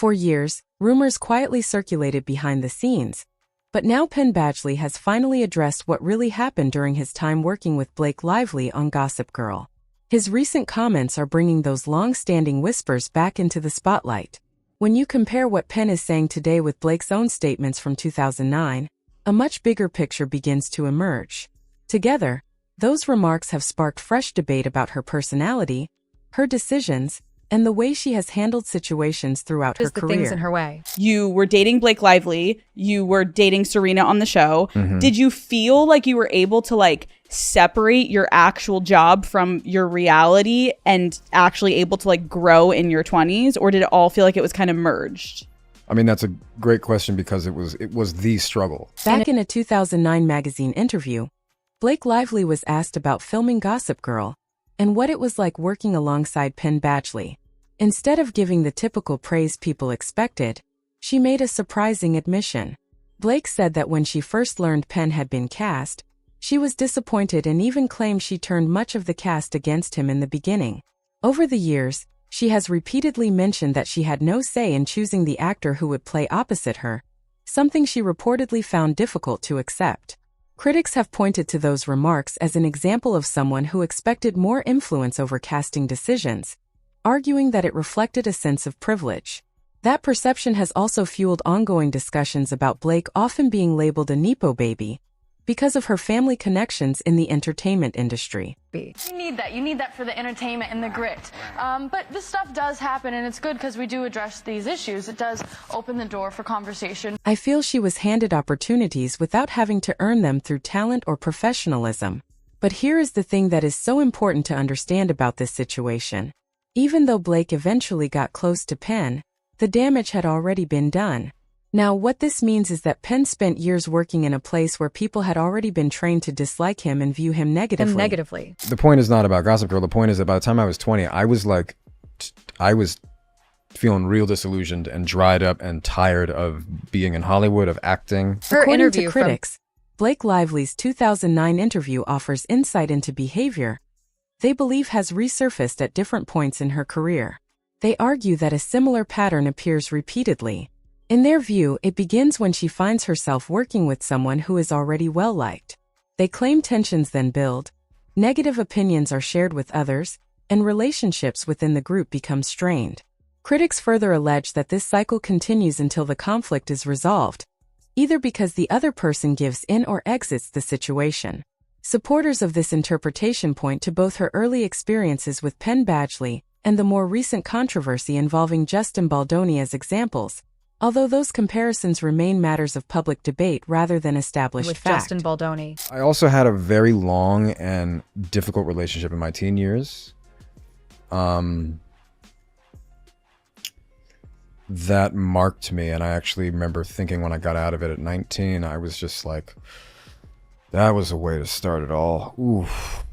For years, rumors quietly circulated behind the scenes, but now Penn Badgley has finally addressed what really happened during his time working with Blake Lively on Gossip Girl. His recent comments are bringing those long-standing whispers back into the spotlight. When you compare what Penn is saying today with Blake's own statements from 2009, a much bigger picture begins to emerge. Together, those remarks have sparked fresh debate about her personality, her decisions, and the way she has handled situations throughout her career. Things in her way. You were dating Blake Lively. You were dating Serena on the show. Mm-hmm. Did you feel like you were able to separate your actual job from your reality and actually able to grow in your 20s? Or did it all feel like it was kind of merged? I mean, that's a great question because it was the struggle. Back in a 2009 magazine interview, Blake Lively was asked about filming Gossip Girl and what it was like working alongside Penn Badgley. Instead of giving the typical praise people expected, she made a surprising admission. Blake said that when she first learned Penn had been cast, she was disappointed and even claimed she turned much of the cast against him in the beginning. Over the years, she has repeatedly mentioned that she had no say in choosing the actor who would play opposite her, something she reportedly found difficult to accept. Critics have pointed to those remarks as an example of someone who expected more influence over casting decisions, arguing that it reflected a sense of privilege. That perception has also fueled ongoing discussions about Blake often being labeled a Nepo baby because of her family connections in the entertainment industry. You need that. You need that for the entertainment and the grit. But this stuff does happen, and it's good because we do address these issues. It does open the door for conversation. I feel she was handed opportunities without having to earn them through talent or professionalism. But here is the thing that is so important to understand about this situation. Even though Blake eventually got close to Penn, the damage had already been done. Now, what this means is that Penn spent years working in a place where people had already been trained to dislike him and view him negatively. The point is not about Gossip Girl. The point is that by the time I was 20, I was feeling real disillusioned and dried up and tired of being in Hollywood, of acting. According to critics, Blake Lively's 2009 interview offers insight into behavior they believe has resurfaced at different points in her career. They argue that a similar pattern appears repeatedly. In their view, it begins when she finds herself working with someone who is already well-liked. They claim tensions then build, negative opinions are shared with others, and relationships within the group become strained. Critics further allege that this cycle continues until the conflict is resolved, either because the other person gives in or exits the situation. Supporters of this interpretation point to both her early experiences with Penn Badgley and the more recent controversy involving Justin Baldoni as examples, although those comparisons remain matters of public debate rather than established with fact. Justin Baldoni. I also had a very long and difficult relationship in my teen years. That marked me, and I actually remember thinking when I got out of it at 19, I was just like, that was a way to start it all. Oof.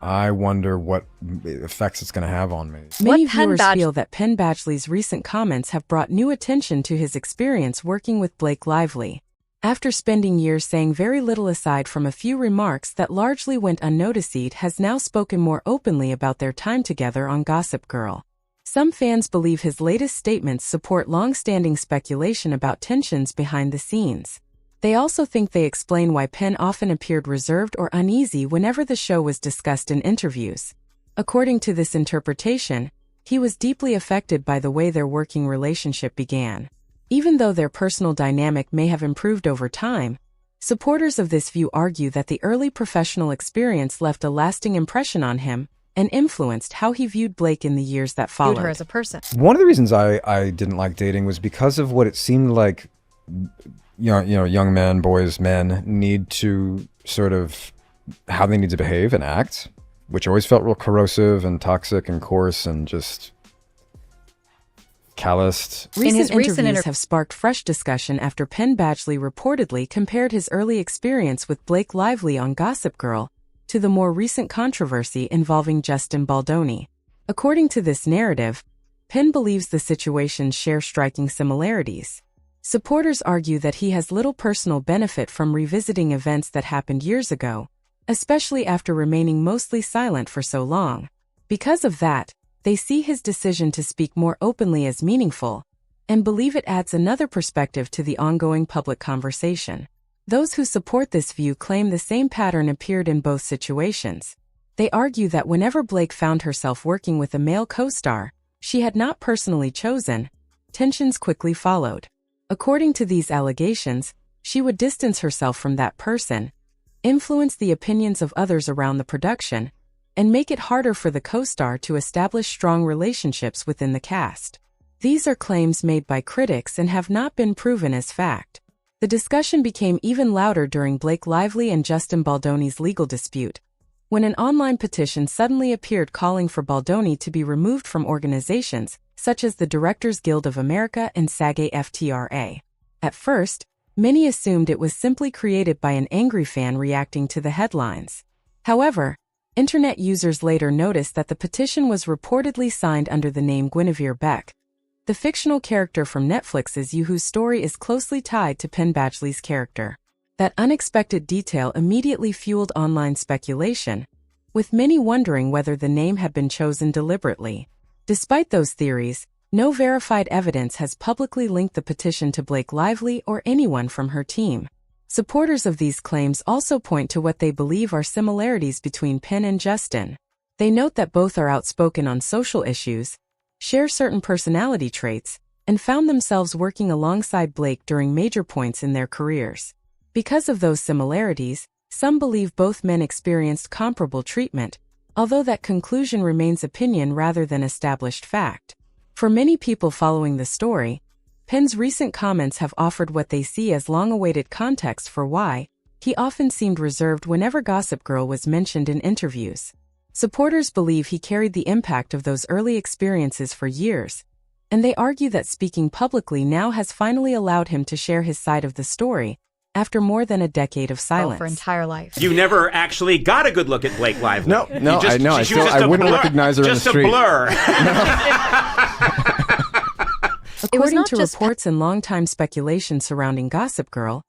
I wonder what effects it's going to have on me. Many viewers feel that Penn Badgley's recent comments have brought new attention to his experience working with Blake Lively. After spending years saying very little aside from a few remarks that largely went unnoticed, he has now spoken more openly about their time together on Gossip Girl. Some fans believe his latest statements support long-standing speculation about tensions behind the scenes. They also think they explain why Penn often appeared reserved or uneasy whenever the show was discussed in interviews. According to this interpretation, he was deeply affected by the way their working relationship began. Even though their personal dynamic may have improved over time, supporters of this view argue that the early professional experience left a lasting impression on him and influenced how he viewed Blake in the years that followed. Her as a person. One of the reasons I didn't like dating was because of what it seemed like young men, boys, men need to sort of, how they need to behave and act, which always felt real corrosive and toxic and coarse and just calloused. Recent interviews have sparked fresh discussion after Penn Badgley reportedly compared his early experience with Blake Lively on Gossip Girl to the more recent controversy involving Justin Baldoni. According to this narrative, Penn believes the situations share striking similarities. Supporters argue that he has little personal benefit from revisiting events that happened years ago, especially after remaining mostly silent for so long. Because of that, they see his decision to speak more openly as meaningful, and believe it adds another perspective to the ongoing public conversation. Those who support this view claim the same pattern appeared in both situations. They argue that whenever Blake found herself working with a male co-star she had not personally chosen, tensions quickly followed. According to these allegations, she would distance herself from that person, influence the opinions of others around the production, and make it harder for the co-star to establish strong relationships within the cast. These are claims made by critics and have not been proven as fact. The discussion became even louder during Blake Lively and Justin Baldoni's legal dispute, when an online petition suddenly appeared calling for Baldoni to be removed from organizations such as the Directors Guild of America and SAG-AFTRA. At first, many assumed it was simply created by an angry fan reacting to the headlines. However, internet users later noticed that the petition was reportedly signed under the name Guinevere Beck, the fictional character from Netflix's You, whose story is closely tied to Penn Badgley's character. That unexpected detail immediately fueled online speculation, with many wondering whether the name had been chosen deliberately. Despite those theories, no verified evidence has publicly linked the petition to Blake Lively or anyone from her team. Supporters of these claims also point to what they believe are similarities between Penn and Justin. They note that both are outspoken on social issues, share certain personality traits, and found themselves working alongside Blake during major points in their careers. Because of those similarities, some believe both men experienced comparable treatment, although that conclusion remains opinion rather than established fact. For many people following the story, Penn's recent comments have offered what they see as long-awaited context for why he often seemed reserved whenever Gossip Girl was mentioned in interviews. Supporters believe he carried the impact of those early experiences for years, and they argue that speaking publicly now has finally allowed him to share his side of the story after more than a decade of silence. For entire life. You never actually got a good look at Blake Lively. No, I know. I wouldn't recognize her in the street. Just a blur. According to reports and long-time speculation surrounding Gossip Girl,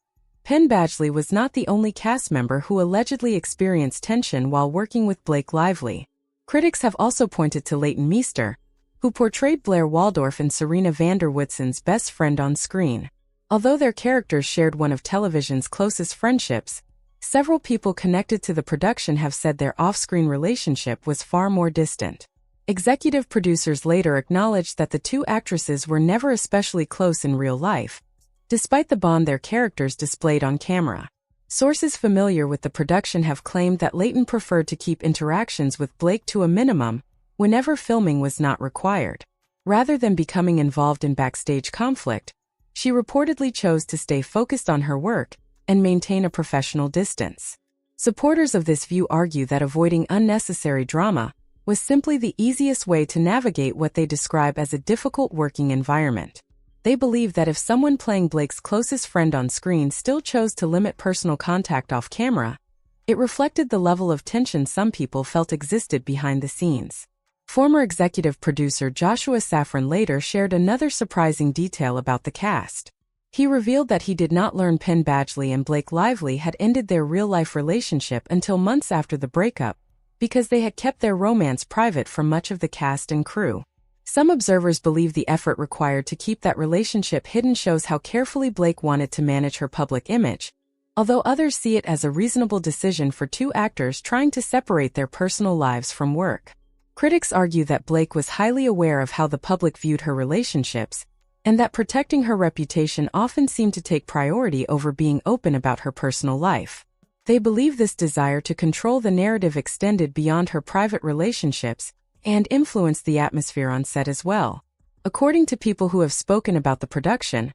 Penn Badgley was not the only cast member who allegedly experienced tension while working with Blake Lively. Critics have also pointed to Leighton Meester, who portrayed Blair Waldorf and Serena van der Woodsen's best friend on screen. Although their characters shared one of television's closest friendships, several people connected to the production have said their off-screen relationship was far more distant. Executive producers later acknowledged that the two actresses were never especially close in real life, despite the bond their characters displayed on camera. Sources familiar with the production have claimed that Leighton preferred to keep interactions with Blake to a minimum whenever filming was not required. Rather than becoming involved in backstage conflict, she reportedly chose to stay focused on her work and maintain a professional distance. Supporters of this view argue that avoiding unnecessary drama was simply the easiest way to navigate what they describe as a difficult working environment. They believe that if someone playing Blake's closest friend on screen still chose to limit personal contact off camera, it reflected the level of tension some people felt existed behind the scenes. Former executive producer Joshua Safran later shared another surprising detail about the cast. He revealed that he did not learn Penn Badgley and Blake Lively had ended their real-life relationship until months after the breakup, because they had kept their romance private from much of the cast and crew. Some observers believe the effort required to keep that relationship hidden shows how carefully Blake wanted to manage her public image, although others see it as a reasonable decision for two actors trying to separate their personal lives from work. Critics argue that Blake was highly aware of how the public viewed her relationships, and that protecting her reputation often seemed to take priority over being open about her personal life. They believe this desire to control the narrative extended beyond her private relationships and influenced the atmosphere on set as well. According to people who have spoken about the production,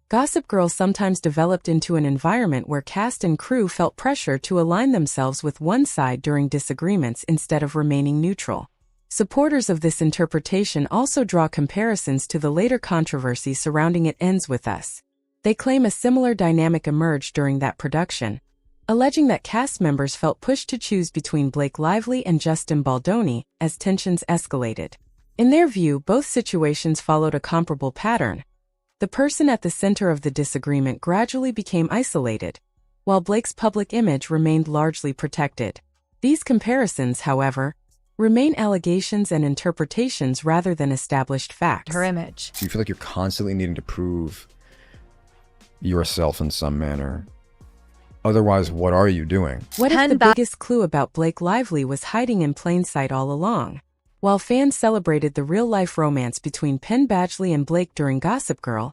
Gossip Girl sometimes developed into an environment where cast and crew felt pressure to align themselves with one side during disagreements instead of remaining neutral. Supporters of this interpretation also draw comparisons to the later controversy surrounding It Ends With Us. They claim a similar dynamic emerged during that production, alleging that cast members felt pushed to choose between Blake Lively and Justin Baldoni as tensions escalated. In their view, both situations followed a comparable pattern. The person at the center of the disagreement gradually became isolated, while Blake's public image remained largely protected. These comparisons, however, remain allegations and interpretations rather than established facts. Her image. Do you feel like you're constantly needing to prove yourself in some manner? Otherwise, what are you doing? What if Penn the Ba- biggest clue about Blake Lively was hiding in plain sight all along? While fans celebrated the real-life romance between Penn Badgley and Blake during Gossip Girl,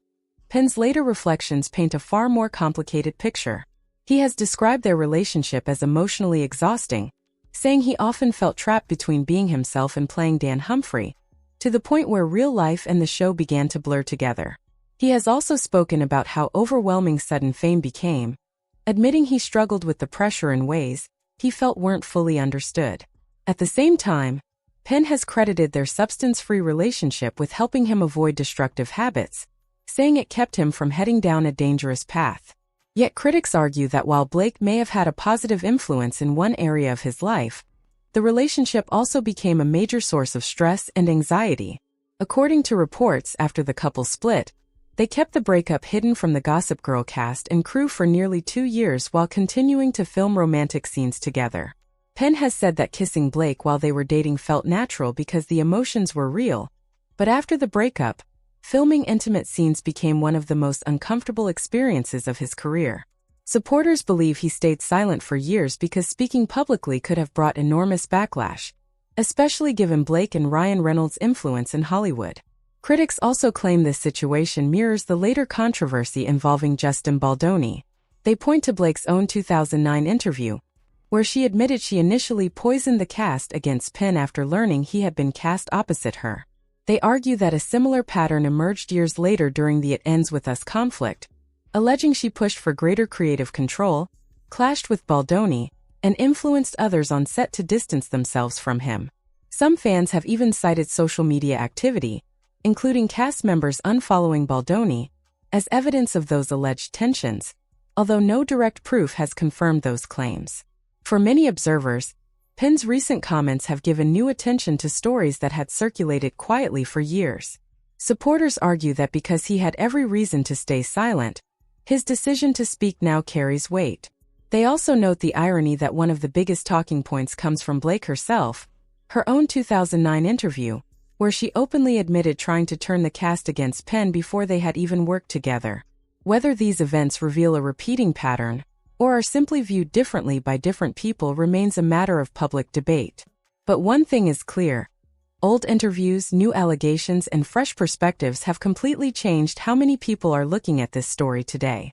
Penn's later reflections paint a far more complicated picture. He has described their relationship as emotionally exhausting, saying he often felt trapped between being himself and playing Dan Humphrey, to the point where real life and the show began to blur together. He has also spoken about how overwhelming sudden fame became, admitting he struggled with the pressure in ways he felt weren't fully understood. At the same time, Penn has credited their substance-free relationship with helping him avoid destructive habits, saying it kept him from heading down a dangerous path. Yet critics argue that while Blake may have had a positive influence in one area of his life, the relationship also became a major source of stress and anxiety. According to reports, after the couple split, they kept the breakup hidden from the Gossip Girl cast and crew for nearly 2 years while continuing to film romantic scenes together. Penn has said that kissing Blake while they were dating felt natural because the emotions were real, but after the breakup, filming intimate scenes became one of the most uncomfortable experiences of his career. Supporters believe he stayed silent for years because speaking publicly could have brought enormous backlash, especially given Blake and Ryan Reynolds' influence in Hollywood. Critics also claim this situation mirrors the later controversy involving Justin Baldoni. They point to Blake's own 2009 interview, where she admitted she initially poisoned the cast against Penn after learning he had been cast opposite her. They argue that a similar pattern emerged years later during the It Ends With Us conflict, alleging she pushed for greater creative control, clashed with Baldoni, and influenced others on set to distance themselves from him. Some fans have even cited social media activity, including cast members unfollowing Baldoni, as evidence of those alleged tensions, although no direct proof has confirmed those claims. For many observers, Penn's recent comments have given new attention to stories that had circulated quietly for years. Supporters argue that because he had every reason to stay silent, his decision to speak now carries weight. They also note the irony that one of the biggest talking points comes from Blake herself, her own 2009 interview, where she openly admitted trying to turn the cast against Penn before they had even worked together. Whether these events reveal a repeating pattern, or are simply viewed differently by different people remains a matter of public debate. But one thing is clear: old interviews, new allegations, and fresh perspectives have completely changed how many people are looking at this story today.